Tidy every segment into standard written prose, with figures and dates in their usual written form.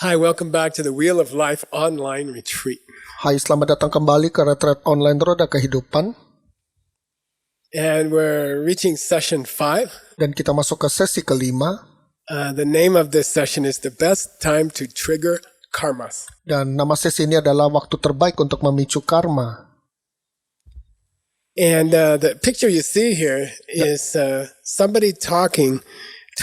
Hi, welcome back to the Wheel of Life online retreat. Hai, selamat datang kembali ke retreat online Roda Kehidupan. And we're reaching session 5. Dan kita masuk ke sesi kelima. The name of this session is The Best Time to Trigger Karmas. Dan nama sesi ini adalah waktu terbaik untuk memicu karma. And the picture you see here is somebody talking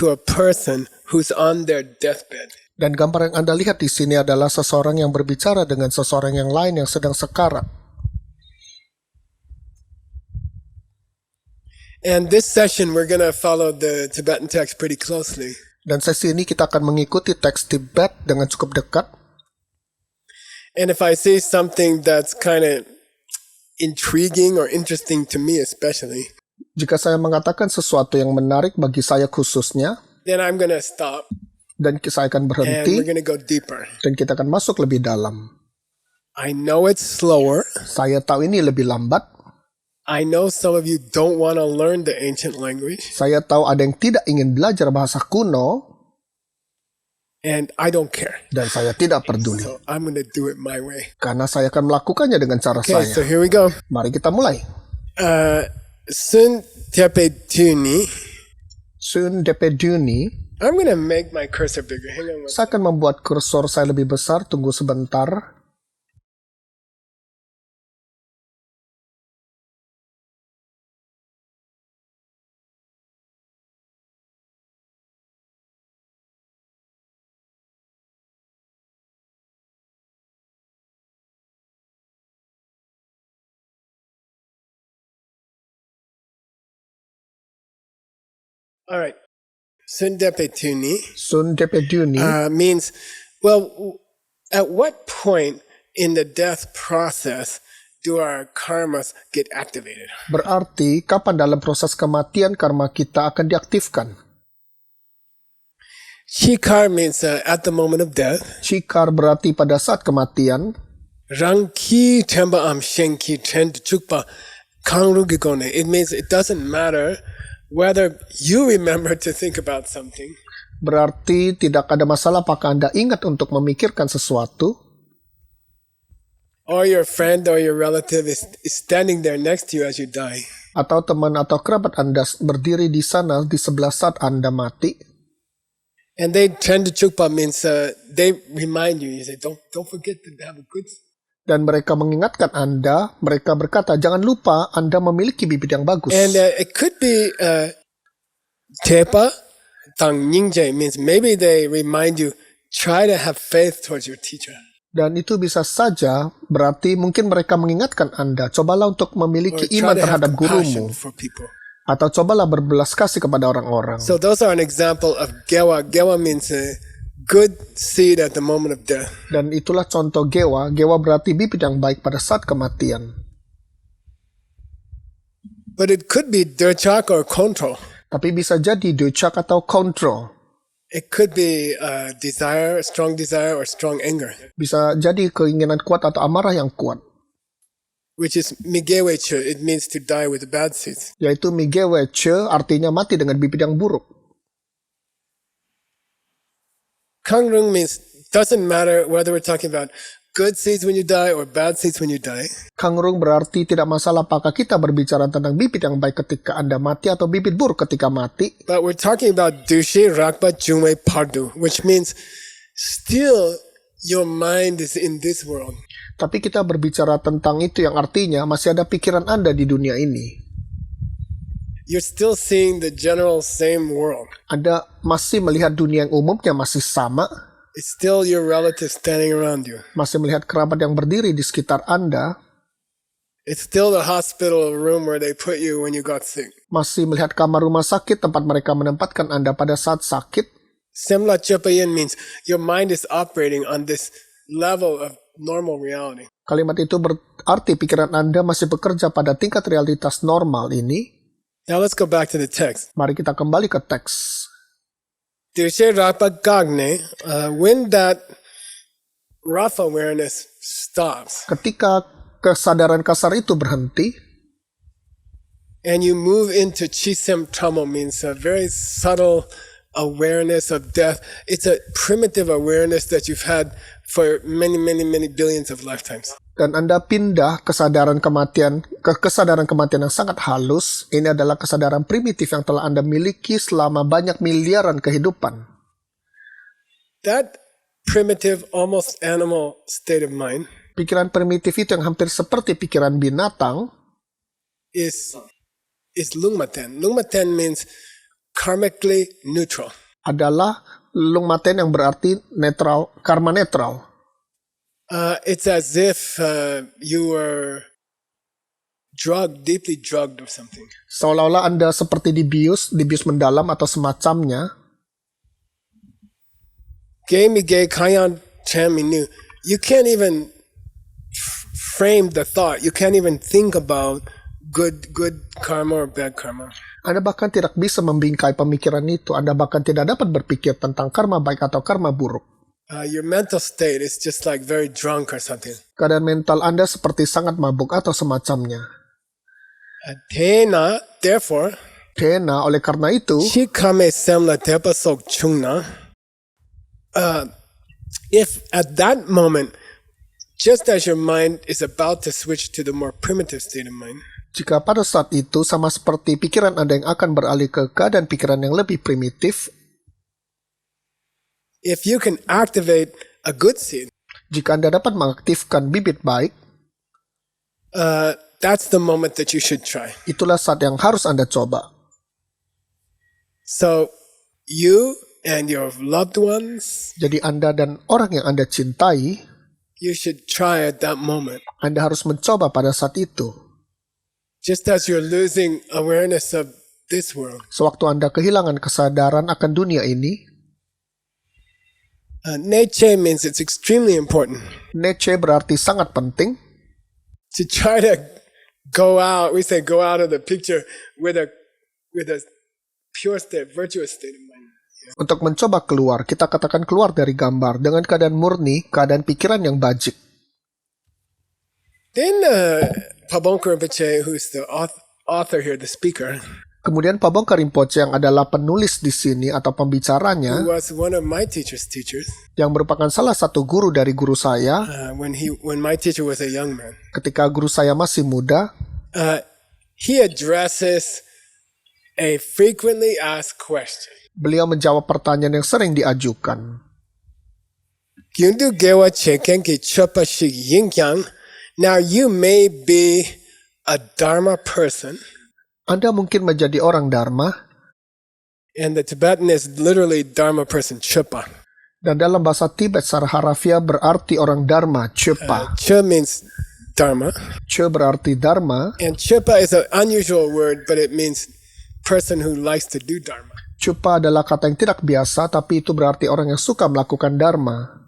to a person who's on their deathbed. Dan gambar yang Anda lihat di sini adalah seseorang yang berbicara dengan seseorang yang lain yang sedang sekarat. And this session we're going to follow the Tibetan text pretty closely. Dan sesi ini kita akan mengikuti teks Tibet dengan cukup dekat. And if I see something that's kind of intriguing or interesting to me especially, jika saya mengatakan sesuatu yang menarik bagi saya khususnya, then I'm going to stop. Dan saya akan And berhenti, we're going to go deeper. dan kita akan masuk lebih dalam. I know it's slower. Saya tahu ini lebih lambat. I know some of you don't want to learn the ancient language. Saya tahu ada yang tidak ingin belajar bahasa kuno, And I don't care. dan saya tidak peduli. So I'm going to do it my way. Karena saya akan melakukannya dengan cara Okay, so saya. here we go. Mari kita mulai. Sun Tepe Tuni. Sun Depeduni. I'm going to make my cursor bigger. Hang on. Saya akan membuat kursor saya lebih besar. Tunggu sebentar. All right. Sun Tepe Tuni Sun Depeduni means, well, at what point in the death process do our karmas get activated? berarti kapan dalam proses kematian karma kita akan diaktifkan. Shikar means at the moment of death. Shikar berarti pada saat kematian. Rangki temba am shenki trend chukpa kangru gikone. It means it doesn't matter whether you remember to think about something Berarti tidak ada masalah apakah Anda ingat untuk memikirkan sesuatu, or your friend or your relative is standing there next to you as you die. atau teman atau kerabat Anda berdiri di sana di sebelah saat Anda mati. And they trend chukpa means they remind you. You say, don't forget to have a good. Dan mereka mengingatkan Anda, mereka berkata, jangan lupa Anda memiliki bibit yang bagus. And it could be tepa tang ningje means maybe they remind you, try to have faith towards your teacher. Dan itu bisa saja berarti mungkin mereka mengingatkan Anda, cobalah untuk Or memiliki try iman to have terhadap compassion gurumu. for people. Atau cobalah berbelas kasih kepada orang-orang. So those are an example of gewa. Gewa means a good seed at the moment of death. Dan itulah contoh gewa. Gewa berarti bibit yang baik pada saat kematian. But it could be derchak or control. Tapi bisa jadi ducak atau kontrol. It could be desire, strong desire, or strong anger, Bisa jadi keinginan kuat atau amarah yang kuat. which is migeweche. It means to die with the bad seeds. Yaitu migeweche artinya mati dengan bibit yang buruk. Kangrung means doesn't matter whether we're talking about good seeds when you die or bad seeds when you die. Kangrung berarti tidak masalah apakah kita berbicara tentang bibit yang baik ketika Anda mati atau bibit buruk ketika mati. But we're talking about dushe rakpa jungwe pardu, which means still your mind is in this world. Tapi kita berbicara tentang itu yang artinya masih ada pikiran Anda di dunia ini. You're still seeing the general same world. Anda masih melihat dunia yang umumnya masih sama. It's still your relatives standing around you. Masih melihat kerabat yang berdiri di sekitar Anda. It's still the hospital room where they put you when you got sick. Masih melihat kamar rumah sakit tempat mereka menempatkan Anda pada saat sakit. Semla Chepayin means your mind is operating on this level of normal reality. Kalimat itu berarti pikiran Anda masih bekerja pada tingkat realitas normal ini. Now let's go back to the text. Mari kita kembali ke teks. Dushe Rapa Gagne, when that rough awareness stops Ketika kesadaran kasar itu berhenti, and you move into Chisem Tramo means a very subtle awareness of death. It's a primitive awareness that you've had for many, many, many billions of lifetimes. Dan Anda pindah kesadaran kematian ke kesadaran kematian yang sangat halus. Ini adalah kesadaran primitif yang telah Anda miliki selama banyak miliaran kehidupan. That primitive, almost animal state of mind Pikiran primitif itu yang hampir seperti pikiran binatang is lungmaten. Lungmaten means karmically neutral. adalah lungmaten yang berarti netral, karma netral. It's as if you were deeply drugged or something. Seolah-olah Anda seperti dibius mendalam atau semacamnya. You can't even frame the thought. You can't even think about good karma or bad karma. Anda bahkan tidak bisa membingkai pemikiran itu. Anda bahkan tidak dapat berpikir tentang karma baik atau karma buruk. Your mental state is just like very drunk or something. Keadaan mental Anda seperti sangat mabuk atau semacamnya. Therefore, oleh karena itu, if at that moment, just as your mind is about to switch to the more primitive state of mind, jika pada saat itu sama seperti pikiran Anda yang akan beralih ke keadaan pikiran yang lebih primitif, if you can activate a good seed, jika Anda dapat mengaktifkan bibit baik, that's the moment that you should try. Itulah saat yang harus Anda coba. So, you and your loved ones, jadi Anda dan orang yang Anda cintai, you should try at that moment. Anda harus mencoba pada saat itu. Just as you're losing awareness of this world. Sewaktu Anda kehilangan kesadaran akan dunia ini, Neche means it's extremely important. Neche berarti sangat penting. To try to go out of the picture with a pure state, virtuous state of mind. Yeah. Untuk mencoba keluar, kita katakan keluar dari gambar dengan keadaan murni, keadaan pikiran yang bajik. Then Pabongka Rinpoche, who's the author here, the speaker, kemudian Pabongka Rinpoche yang adalah penulis di sini atau pembicaranya, who was one of my teachers, yang merupakan salah satu guru dari guru saya, when my teacher was a young man, ketika guru saya masih muda, he addresses a frequently asked question. Beliau menjawab pertanyaan yang sering diajukan. Gyundu gewa cheken ki chopa shik yinkyang. Now you may be a dharma person. Anda mungkin menjadi orang dharma. And the Tibetan is literally dharma person, chopa. Dan dalam bahasa Tibet secara harafiah berarti orang dharma, chopa. Cho means dharma. Cho berarti dharma. And chopa is an unusual word, but it means person who likes to do dharma. Chopa adalah kata yang tidak biasa, tapi itu berarti orang yang suka melakukan dharma.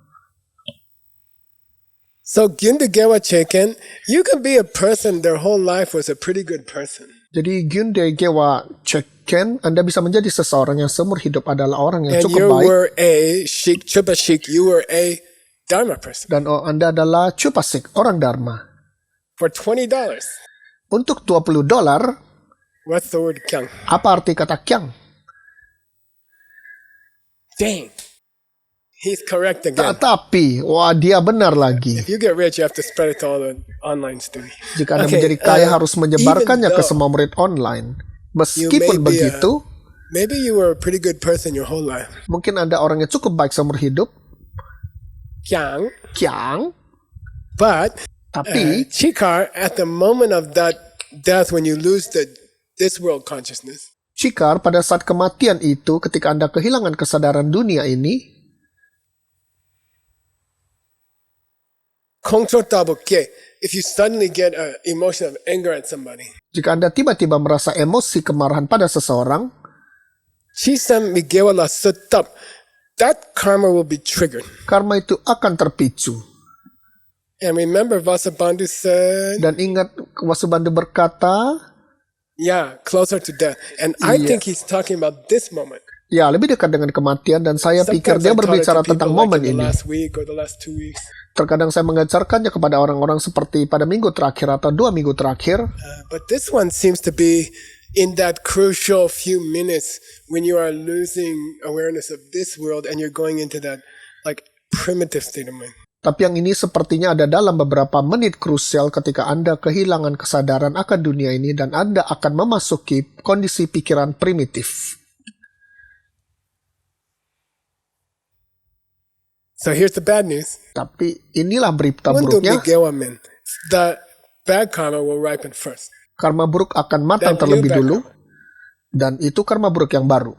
So Gyundu gewa cheken, you can be a person their whole life was a pretty good person. Jadi Gyunde gewa cheken, Anda bisa menjadi seseorang yang seumur hidup adalah orang yang and cukup you baik. Were a shik, chupa shik, you were a dharma person. Dan Anda adalah chupasik, orang dharma. For $20. Untuk $20, what's the word kyang? Apa arti kata kyang? Dang. He's correct again. Tetapi, wah dia benar lagi. If you get rich, you have to spread it to all the online students. Jika Anda menjadi kaya, harus menyebarkannya ke semua murid online. Meskipun begitu, maybe you were a pretty good person your whole life. Mungkin Anda orang yang cukup baik seumur hidup. Kyang. But, tapi, chikar, at the moment of that death, when you lose this world consciousness. Chikar, pada saat kematian itu, ketika Anda kehilangan kesadaran dunia ini, if you suddenly get an emotion of anger at somebody, jika Anda tiba-tiba merasa emosi kemarahan pada seseorang, that karma will be triggered. Karma itu akan terpicu. And remember Vasubandhu said, dan ingat Vasubandhu berkata, closer to death. And I think he's talking about this moment. Ya, lebih dekat dengan kematian, dan saya pikir dia berbicara tentang momen ini. Terkadang saya mengajarkannya kepada orang-orang seperti pada minggu terakhir atau 2 minggu terakhir. But this one seems to be in that crucial few minutes when you are losing awareness of this world and you're going into that like primitive state of mind. Tapi yang ini sepertinya ada dalam beberapa menit krusial ketika Anda kehilangan kesadaran akan dunia ini dan Anda akan memasuki kondisi pikiran primitif. So here's the bad news. Tapi inilah berita Untuk buruknya. Migewamin, the bad karma will ripen first. Karma buruk akan matang terlebih dulu, dan itu karma buruk yang baru.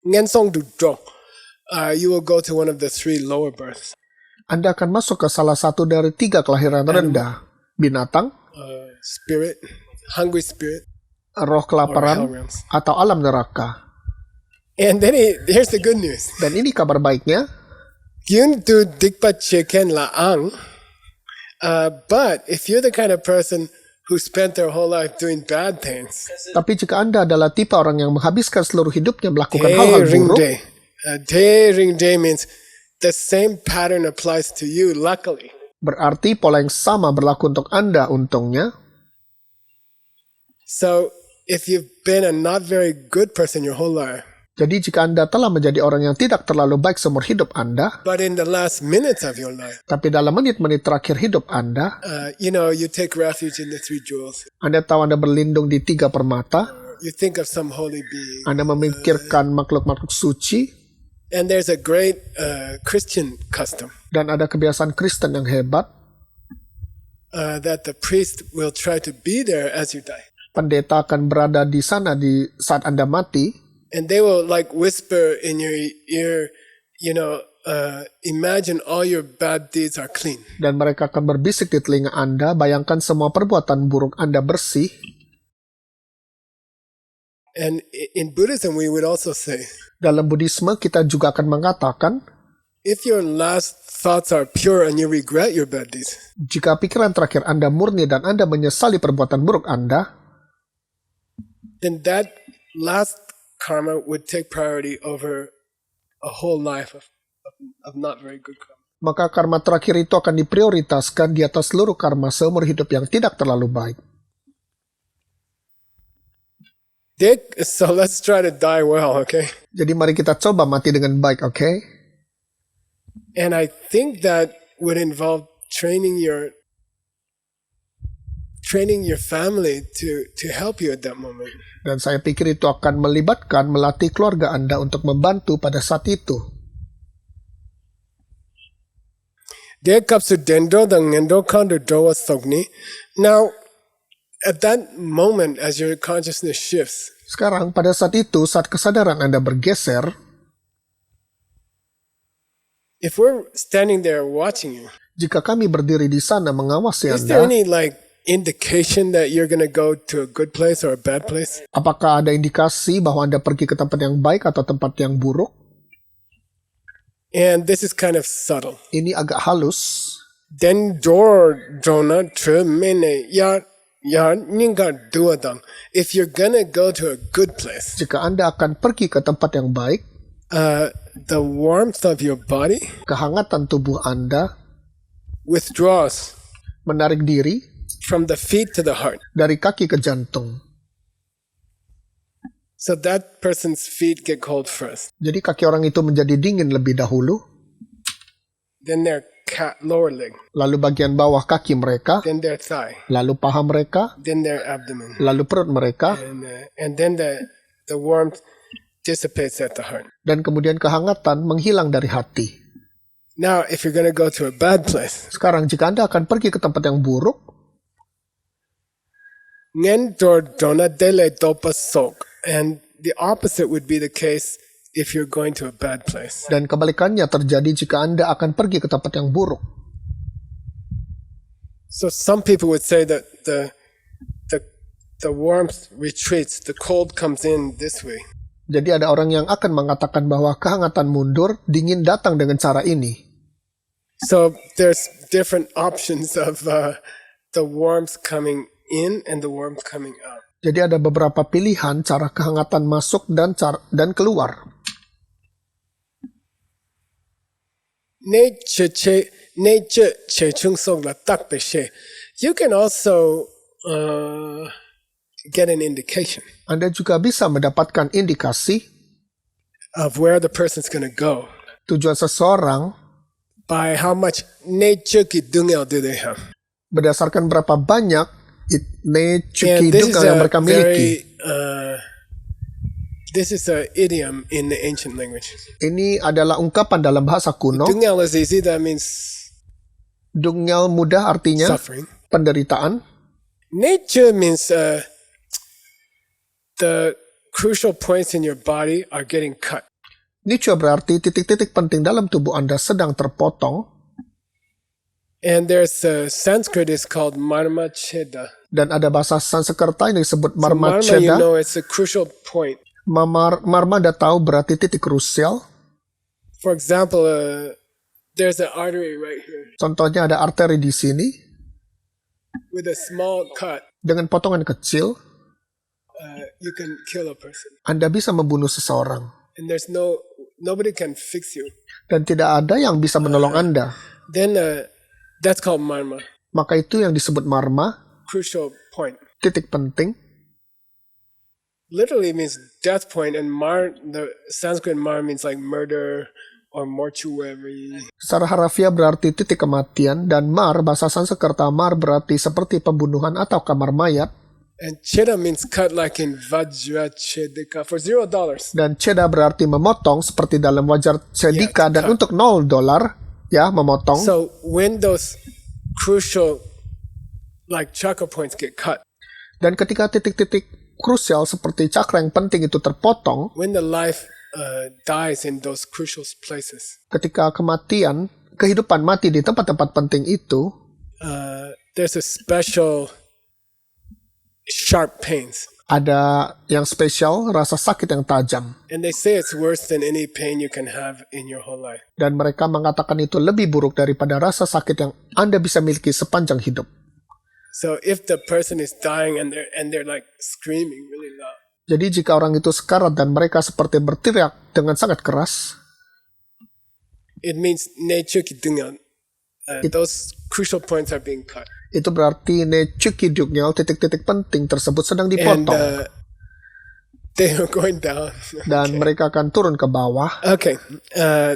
Ngensong du drok, you will go to one of the 3 lower births. Anda akan masuk ke salah satu dari 3 kelahiran rendah. Binatang, Spirit, hungry spirit, roh or hell kelaparan, realms. atau alam neraka. And then here's the good news. Dan ini kabar baiknya, Gyun du dikpa cheken laang, but if you're the kind of person who spent their whole life doing bad things, tapi jika Anda adalah tipe orang yang menghabiskan seluruh hidupnya melakukan hal-hal buruk, ring day means the same pattern applies to you, luckily. berarti pola yang sama berlaku untuk Anda untungnya. So if you've been a not very good person your whole life, Jadi jika Anda telah menjadi orang yang tidak terlalu baik seumur hidup Anda, but in the last minutes of your life, tapi dalam menit-menit terakhir hidup Anda, you take refuge in the 3 jewels. Anda tahu Anda berlindung di 3 permata, You think of some holy being. Anda memikirkan makhluk-makhluk suci, And there's a great Christian custom dan ada kebiasaan Kristen yang hebat, that the priest will try to be there as you die. pendeta akan berada di sana di saat Anda mati, And they will like whisper in your ear, imagine all your bad deeds are clean. dan mereka akan berbisik di telinga Anda, bayangkan semua perbuatan buruk Anda bersih. And in Buddhism, we would also say, Dalam Buddhisme kita juga akan mengatakan, if your last thoughts are pure and you regret your bad deeds, jika pikiran terakhir Anda murni dan Anda menyesali perbuatan buruk Anda, then that last karma would take priority over a whole life of not very good karma. maka karma terakhir itu akan diprioritaskan di atas seluruh karma seumur hidup yang tidak terlalu baik. So let's try to die well, okay? Jadi mari kita coba mati dengan baik, oke? And I think that would involve training your family to help you at that moment. Dan saya pikir itu akan melibatkan melatih keluarga Anda untuk membantu pada saat itu. Now, at that moment, as your consciousness shifts, Sekarang, pada saat itu, saat kesadaran Anda bergeser, if we're standing there watching you, jika kami berdiri di sana mengawasi is there Anda, any indication that you're going to go to a good place or a bad place? apakah ada indikasi bahwa Anda pergi ke tempat yang baik atau tempat yang buruk? And this is kind of subtle. Ini agak halus. Den door drona tremene ya ninga duadang. If you're gonna go to a good place, Jika Anda akan pergi ke tempat yang baik, the warmth of your body kehangatan tubuh Anda withdraws menarik diri from the feet to the heart. dari kaki ke jantung. So that person's feet get cold first. Jadi kaki orang itu menjadi dingin lebih dahulu, Then their lower leg. lalu bagian bawah kaki mereka, Then their thigh. lalu paha mereka, Then their abdomen. lalu perut mereka, And then the warmth dissipates at the heart. dan kemudian kehangatan menghilang dari hati. Now, if you're gonna go to a bad place, Sekarang jika Anda akan pergi ke tempat yang buruk, ngen dor dona dele dopa sok. And the opposite would be the case if you're going to a bad place. dan kebalikannya terjadi jika Anda akan pergi ke tempat yang buruk. So some people would say that the warmth retreats, the cold comes in this way. Jadi ada orang yang akan mengatakan bahwa kehangatan mundur, dingin datang dengan cara ini. So there's different options of the warmth coming in and the warmth coming out. Jadi ada beberapa pilihan cara kehangatan masuk dan keluar. You can also get an indication Anda juga bisa mendapatkan indikasi of where the person's going to go tujuan seseorang by how much nature kidungel do they have. berdasarkan berapa banyak And this is yang mereka miliki. This is an idiom in the ancient language. Ini adalah ungkapan dalam bahasa kuno. Dungel is easy, that means Dungel mudah artinya suffering. penderitaan. Nature means the crucial points in your body are getting cut. Nicho berarti titik-titik penting dalam tubuh Anda sedang terpotong. And there's Sanskrit is called marma cheda. Dan ada bahasa Sanskerta yang disebut So marma, marma you cheda. know, it's a crucial point. Marma Anda tahu berarti titik krusial. For example, there's an artery right here Contohnya ada arteri di sini with a small cut. dengan potongan kecil. You can kill a person, Anda bisa membunuh seseorang and there's nobody can fix you. dan tidak ada yang bisa menolong Anda. Then that's called marma, Maka itu yang disebut marma, crucial point. titik penting. Literally means death point, and the Sanskrit mar means like murder or mortuary. Secara harafiah berarti titik kematian, dan mar, bahasa Sanskerta mar berarti seperti pembunuhan atau kamar mayat. And cheda means cut like in vajra chedika for $0. Dan cheda berarti memotong seperti dalam wajar sedika, dan untuk $0 ya memotong. So when those crucial like chakra points get cut, Dan ketika titik-titik krusial seperti cakra yang penting itu terpotong, when the life dies in those crucial places, ketika kehidupan mati di tempat-tempat penting itu, there's a special sharp pains. ada yang spesial, rasa sakit yang tajam. And they say it's worse than any pain you can have in your whole life. Dan mereka mengatakan itu lebih buruk daripada rasa sakit yang Anda bisa miliki sepanjang hidup. So if the person is dying and they're like screaming really loud, Jadi jika orang itu sekarat dan mereka seperti berteriak dengan sangat keras, it means nature kidungan. Those crucial points are being cut. itu berarti necukiduknya titik-titik penting tersebut sedang And dipotong. they are going down. Dan mereka akan turun ke bawah. Okay.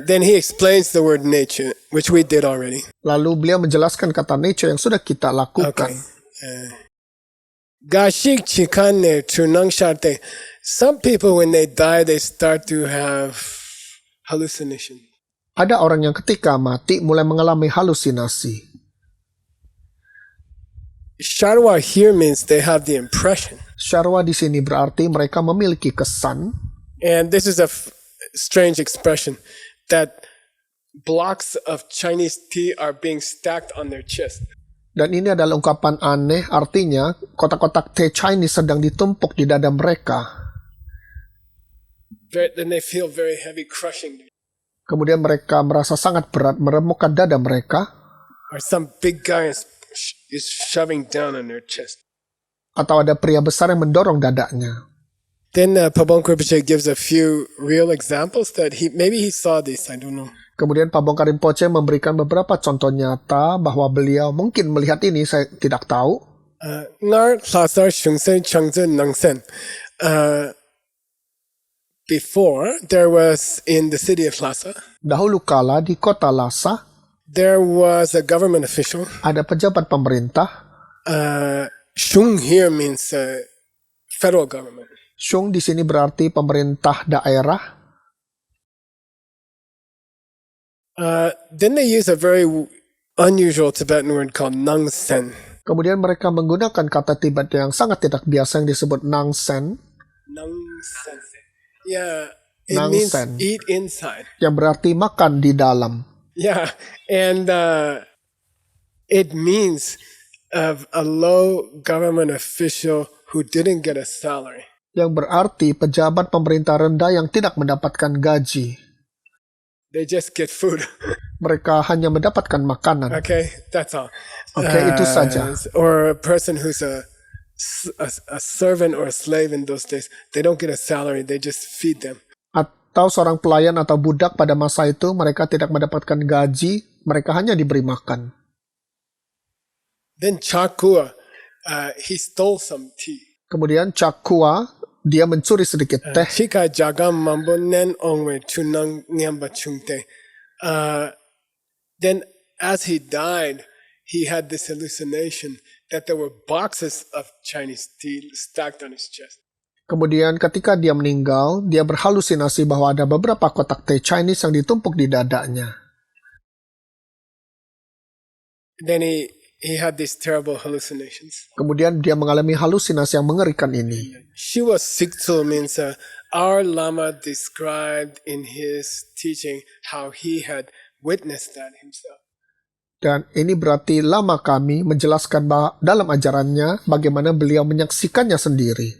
Then he explains the word nature, which we did already. Lalu beliau menjelaskan kata nature yang sudah kita lakukan. Gashik chikane chunang sharte. Some people when they die they start to have hallucination. Ada orang yang ketika mati mulai mengalami halusinasi. Sharwa here means they have the impression. Syarwa di sini berarti mereka memiliki kesan, And this is a strange expression that blocks of Chinese tea are being stacked on their chest. dan ini adalah ungkapan aneh, artinya kotak-kotak teh Chinese sedang ditumpuk di dada mereka. Then they feel very heavy crushing. Kemudian mereka merasa sangat berat meremukkan dada mereka, Or some big guy is shoving down on their chest. atau ada pria besar yang mendorong dadanya. Then Pabongka Rinpoche gives a few real examples that maybe he saw this, I don't know. Kemudian Pabongka Rinpoche memberikan beberapa contoh nyata bahwa beliau mungkin melihat ini, saya tidak tahu. Ngar Lasar Shungsen Changzhen Nangsen. Before, there was in the city of Lhasa, Dahulu kala di kota Lhasa, there was a government official. ada pejabat pemerintah. Shung here means federal government. Shung di sini berarti pemerintah daerah. Then they use a very unusual Tibetan word called Nangsen. Kemudian mereka menggunakan kata Tibet yang sangat tidak biasa yang disebut nangsen, Nangsen. Yeah, it means Nangsen. eat inside. yang berarti makan di dalam. Yeah, and it means of a low government official who didn't get a salary. Yang berarti pejabat pemerintah rendah yang tidak mendapatkan gaji. They just get food. Mereka hanya mendapatkan makanan. Okay, that's all. Oke, itu saja. Or a person who's a servant or a slave in those days, they don't get a salary, they just feed them. Atau seorang pelayan atau budak pada masa itu, mereka tidak mendapatkan gaji, mereka hanya diberi makan. Then Chakua, he stole some tea. Kemudian Chakua, dia mencuri sedikit teh. Chika jagam mambo nen ongwe chunang nyamba chungte. Then as he died, he had this hallucination that there were boxes of Chinese tea stacked on his chest. Kemudian ketika dia meninggal, dia berhalusinasi bahwa ada beberapa kotak teh Chinese yang ditumpuk di dadanya. Then he had these terrible hallucinations. Kemudian dia mengalami halusinasi yang mengerikan ini. Shiwa Siktul means our Lama described in his teaching how he had witnessed that himself. Dan ini berarti lama kami menjelaskan dalam ajarannya bagaimana beliau menyaksikannya sendiri.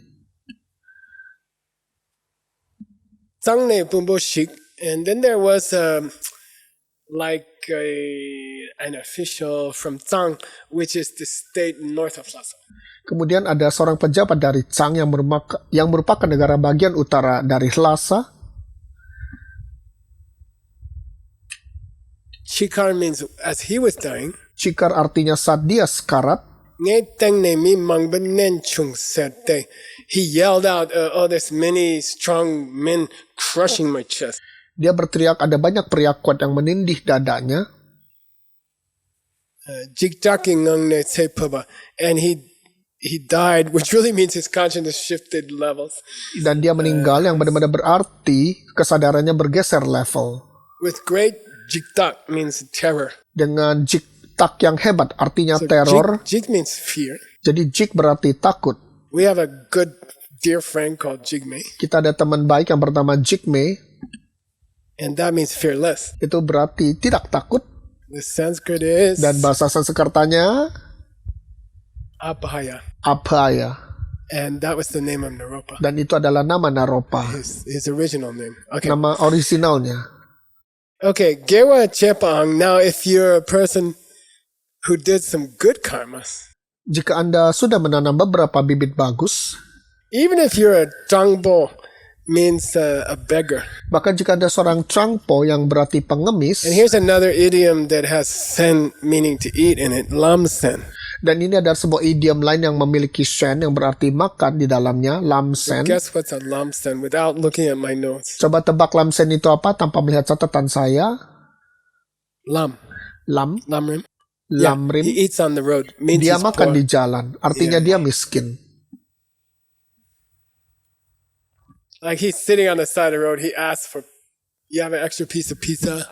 Zangne Bumbo Shik, and then there was like an official from Zhang, which is the state north of Lhasa. Kemudian ada seorang pejabat dari Zhang yang merupakan negara bagian utara dari Lhasa. Chikar means as he was dying. Chikar artinya saat dia sekarat. He yelled out, "Oh, there's many strong men crushing my chest." Dia berteriak, ada banyak pria kuat yang menindih dadanya. And he died, which really means his consciousness shifted levels. Dan dia meninggal yang benar-benar berarti kesadarannya bergeser level. With great jiktak means terror. Dengan jiktak yang hebat artinya teror. Jik means fear. Jadi jik berarti takut. We have a good dear friend called Jigme. Kita ada teman baik yang bernama Jigme. And that means fearless. Itu berarti tidak takut. The Sanskrit is. Dan bahasa Sanskertanya Abhaya. Abhaya. And that was the name of Naropa. Dan itu adalah nama Naropa. His original name. Okay. Nama orisinalnya. Okay, Gewa Chepang. Now, if you're a person who did some good karmas. Jika Anda sudah menanam beberapa bibit bagus, even if you're a Trangpo, means a beggar. Bahkan jika Anda seorang Trangpo yang berarti pengemis. And here's another idiom that has sen meaning to eat in it, lam sen. Dan ini ada sebuah idiom lain yang memiliki sen yang berarti makan di dalamnya, lam sen. Guess what's a lam sen without looking at my notes? Coba tebak lam sen itu apa tanpa melihat catatan saya? Lam. Lamrim. Lamrim. Yeah, he eats on the road. Means dia he's makan poor. di jalan, artinya dia miskin. Like he's sitting on the side of the road, he asks for, "You have an extra piece of pizza?"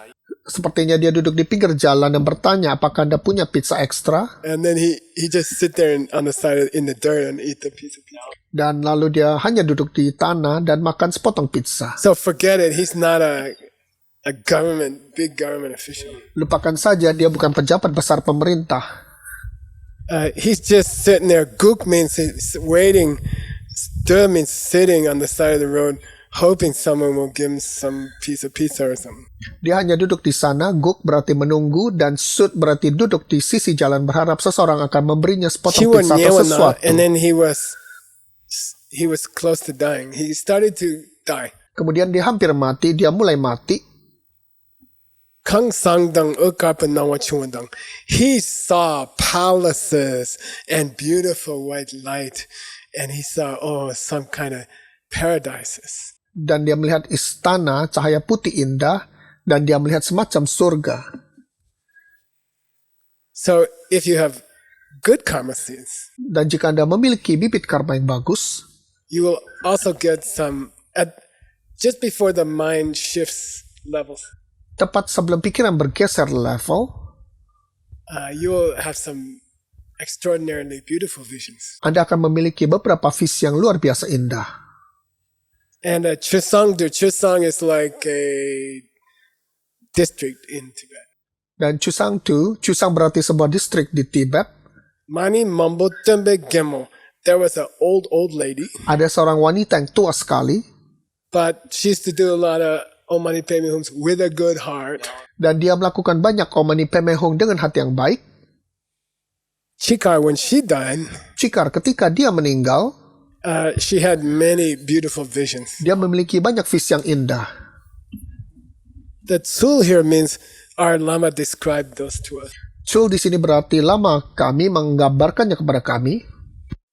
Sepertinya dia duduk di pinggir jalan dan bertanya, apakah Anda punya pizza ekstra? And then he just sit there on the side in the dirt and eat the piece of pizza. Dan lalu dia hanya duduk di tanah dan makan sepotong pizza. So forget it. He's not a big government official. Lupakan saja, dia bukan pejabat besar pemerintah. He's just sitting there. Guk means waiting. Stir means sitting on the side of the road, hoping someone will give him some piece of pizza or something. Dia hanya duduk di sana. Guk berarti menunggu, dan sut berarti duduk di sisi jalan berharap seseorang akan memberinya sepotong pizza atau sesuatu. And then he was close to dying. He started to die. Kemudian dia hampir mati. Dia mulai mati. He saw palaces and beautiful white light, and he saw some kind of paradises. Dan dia melihat istana cahaya putih indah, dan dia melihat semacam surga. So if you have good karma seeds, dan jika Anda memiliki bibit karma yang bagus, you will also get some just before the mind shifts levels. Tepat sebelum pikiran bergeser level, you will have some extraordinarily beautiful visions. Anda akan memiliki beberapa visi yang luar biasa indah. And Chusang is like a district in Tibet. Dan Chusang berarti sebuah distrik di Tibet. Mani Mambo Tembe Gemo. There was an old lady. Ada seorang wanita yang tua sekali. But she used to do a lot of Om Mani Padme Hums with a good heart. Dan dia melakukan banyak Om Mani Padme Hum dengan hati yang baik. Chikar, when she died, ketika dia meninggal, she had many beautiful visions. Dia memiliki banyak visi yang indah. The Tsul here means our Lama described those to us. Tsul di sini berarti lama kami menggambarkannya kepada kami.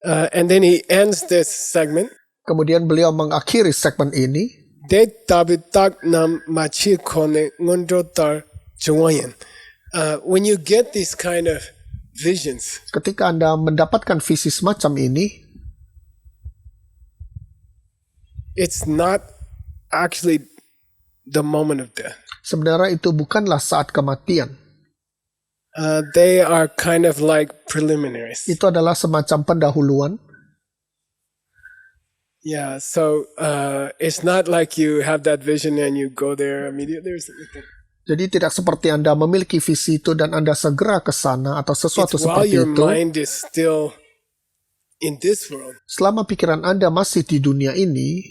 And then he ends this segment. Kemudian beliau mengakhiri segmen ini. De tabitak nam machi kone ngondotar jawayan. When you get these kind of visions, Ketika Anda mendapatkan visi semacam ini, it's not actually the moment of death. sebenarnya itu bukanlah saat kematian. They are kind of like preliminaries. Itu adalah semacam pendahuluan. Yeah, so it's not like you have that vision and you go there immediately or something like that. Jadi tidak seperti Anda memiliki visi itu dan Anda segera ke sana atau sesuatu It's while seperti your itu. mind is still in this world, Selama pikiran Anda masih di dunia ini,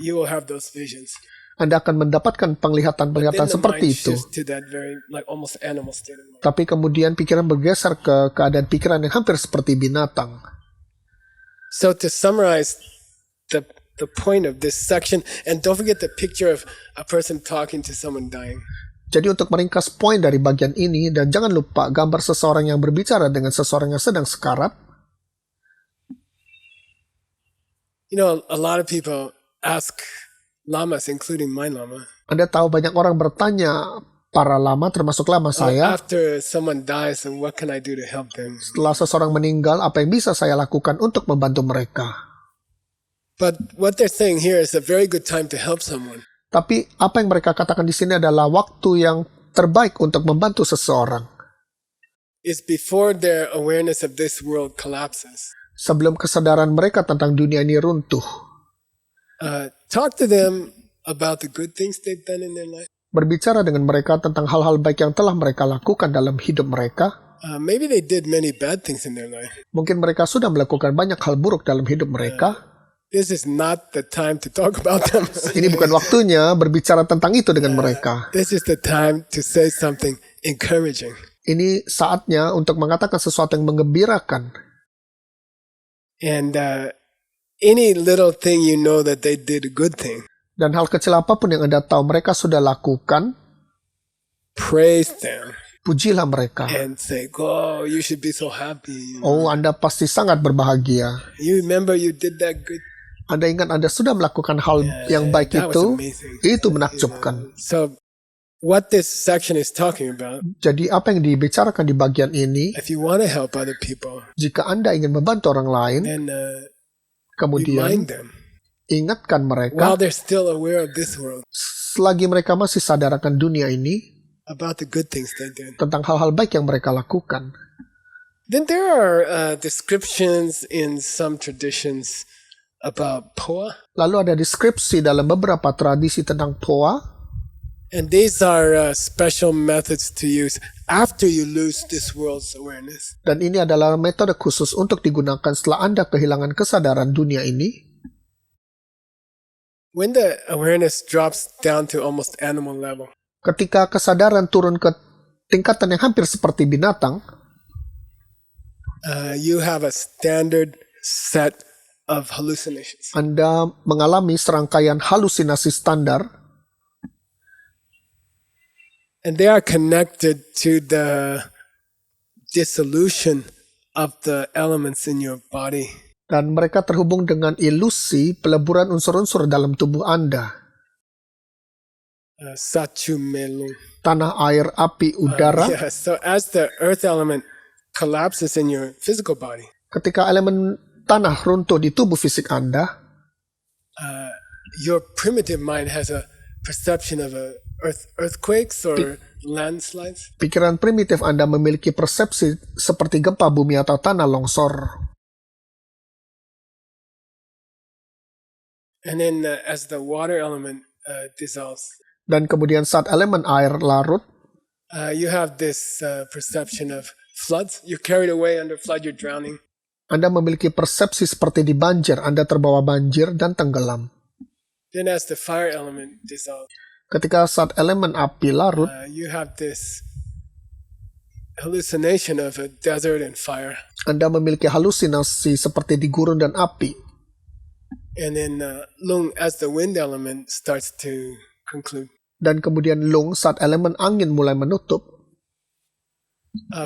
you will have those visions. Anda akan mendapatkan Then penglihatan-penglihatan the seperti mind itu. shifts to that very like almost animal state of mind. Tapi kemudian pikiran bergeser ke keadaan pikiran yang hampir seperti binatang. So to summarize the point of this section, and don't forget the picture of a person talking to someone dying. Jadi untuk meringkas poin dari bagian ini, dan jangan lupa gambar seseorang yang berbicara dengan seseorang yang sedang sekarat. You know, a lot of people ask lamas, including my lama, Anda tahu banyak orang bertanya para lama, termasuk lama saya, after someone dies, and what can I do to help them? setelah seseorang meninggal, apa yang bisa saya lakukan untuk membantu mereka? But what they're saying here is a very good time to help someone. Tapi apa yang mereka katakan di sini adalah waktu yang terbaik untuk membantu seseorang. It's before their awareness of this world collapses. Sebelum kesadaran mereka tentang dunia ini runtuh. Talk to them about the good things they've done in their life. Berbicara dengan mereka tentang hal-hal baik yang telah mereka lakukan dalam hidup mereka. Maybe they did many bad things in their life. Mungkin mereka sudah melakukan banyak hal buruk dalam hidup mereka. This is not the time to talk about them. Ini bukan waktunya berbicara tentang itu dengan mereka. This is the time to say something encouraging. Ini saatnya untuk mengatakan sesuatu yang menggembirakan. And any little thing you know that they did a good thing, Dan hal kecil apapun yang Anda tahu mereka sudah lakukan, praise them pujilah mereka. and say, "Oh, you should be so happy. Oh, Anda pasti sangat berbahagia. You remember you did that good." Anda ingat Anda sudah melakukan hal yang baik That was itu. amazing. Itu menakjubkan. So, what this section is talking about, Jadi apa yang dibicarakan di bagian ini, if you want to help other people, jika Anda ingin membantu orang lain, then kemudian remind them ingatkan mereka, while they're still aware of this world selagi mereka masih sadar akan dunia ini, about the good things they did. tentang hal-hal baik yang mereka lakukan. Then there are descriptions in some traditions about poa, Lalu ada deskripsi dalam beberapa tradisi tentang poa, and these are special methods to use after you lose this world's awareness. dan ini adalah metode khusus untuk digunakan setelah Anda kehilangan kesadaran dunia ini. When the awareness drops down to almost animal level, Ketika kesadaran turun ke tingkatan yang hampir seperti binatang, you have a standard set of hallucinations. Anda mengalami serangkaian halusinasi standar, And they are connected to the dissolution of the elements in your body. dan mereka terhubung dengan ilusi peleburan unsur-unsur dalam tubuh Anda. Sachu melung. Tanah, air, api, udara. Yeah, so as the earth element collapses in your physical body, Ketika elemen tanah runtuh di tubuh fisik Anda, your primitive mind has a perception of earthquakes or landslides. pikiran primitif Anda memiliki persepsi seperti gempa bumi atau tanah longsor. And then as the water element dissolves, Dan kemudian saat elemen air larut, you have this perception of floods. You're carried away under flood, you're drowning. Anda memiliki persepsi seperti di banjir, Anda terbawa banjir dan tenggelam. Then as the fire element dissolves, Ketika saat elemen api larut, you have this hallucination of a desert and fire. Anda memiliki halusinasi seperti di gurun dan api. And then lung, as the wind element starts to conclude. Dan kemudian lung saat elemen angin mulai menutup.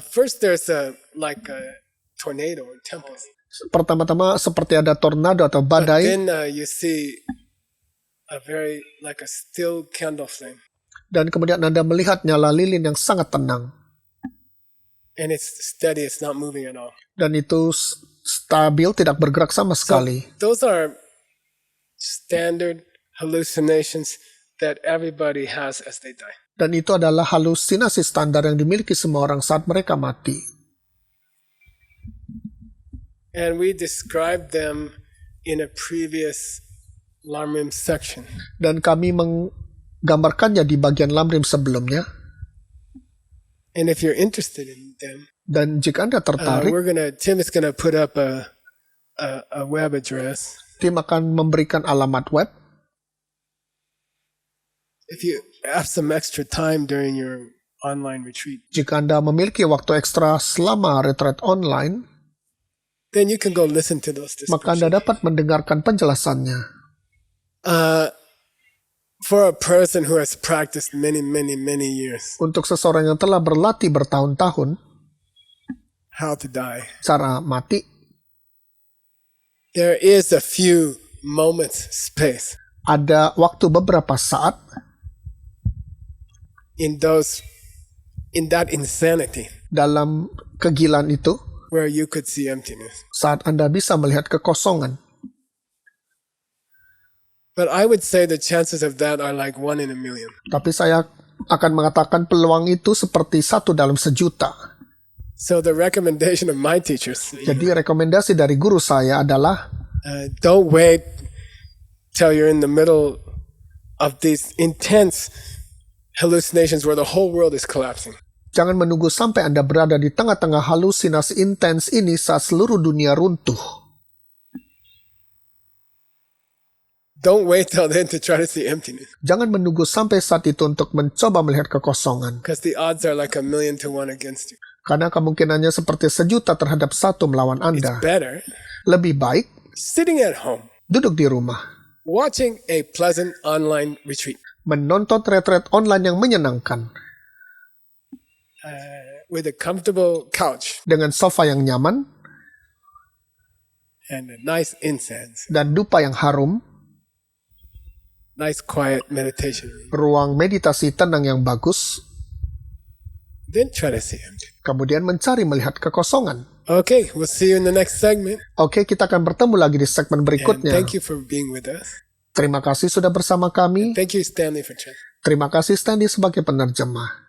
First there's tornado or tempest. Pertama-tama seperti ada tornado atau But badai, then you see like a still candle flame. dan kemudian Anda melihat nyala lilin yang sangat tenang. And it's steady, it's not moving at all. Dan itu stabil, tidak bergerak sama So sekali. those are standard hallucinations that everybody has as they die. Dan itu adalah halusinasi standar yang dimiliki semua orang saat mereka mati. And we described them in a previous Lamrim section. Dan kami menggambarkannya di bagian Lamrim sebelumnya. And if you're interested in them, Dan jika Anda tertarik, Tim is gonna put up a web address. tim akan memberikan alamat web. If you have some extra time during your online retreat, Jika Anda memiliki waktu ekstra selama retreat online, then you can go listen to those maka Anda descriptions. dapat mendengarkan penjelasannya. For a person who has practiced many years, Untuk seseorang yang telah berlatih bertahun-tahun, how to die, cara mati, there is a few moments space ada waktu beberapa saat in that insanity dalam kegilaan itu, where you could see emptiness. saat Anda bisa melihat kekosongan. But I would say the chances of that are like 1 in a million. Tapi saya akan mengatakan peluang itu seperti 1 dalam 1.000.000. So the recommendation of my teachers, Jadi rekomendasi dari guru saya adalah don't wait till you're in the middle of these intense hallucinations where the whole world is collapsing. jangan menunggu sampai Anda berada di tengah-tengah halusinasi intens ini saat seluruh dunia runtuh. Don't wait till then to try to see emptiness, Jangan menunggu sampai saat itu untuk mencoba melihat kekosongan. because the odds are like 1,000,000 to 1 against you. Karena kemungkinannya seperti 1.000.000 terhadap 1 melawan It's Anda. better Lebih baik sitting at home, duduk di rumah, watching a pleasant online retreat menonton retreat online yang menyenangkan, with a comfortable couch dengan sofa yang nyaman and a nice incense, dan dupa yang harum, nice quiet meditation room. ruang meditasi tenang yang bagus, Then try to see emptiness. kemudian mencari melihat kekosongan. Okay, we'll see you in the next segment. Oke, kita akan bertemu lagi di segmen And berikutnya. thank you for being with us. Terima kasih sudah bersama kami. Thank you, Stanley, for translating. Terima kasih Stanley sebagai penerjemah.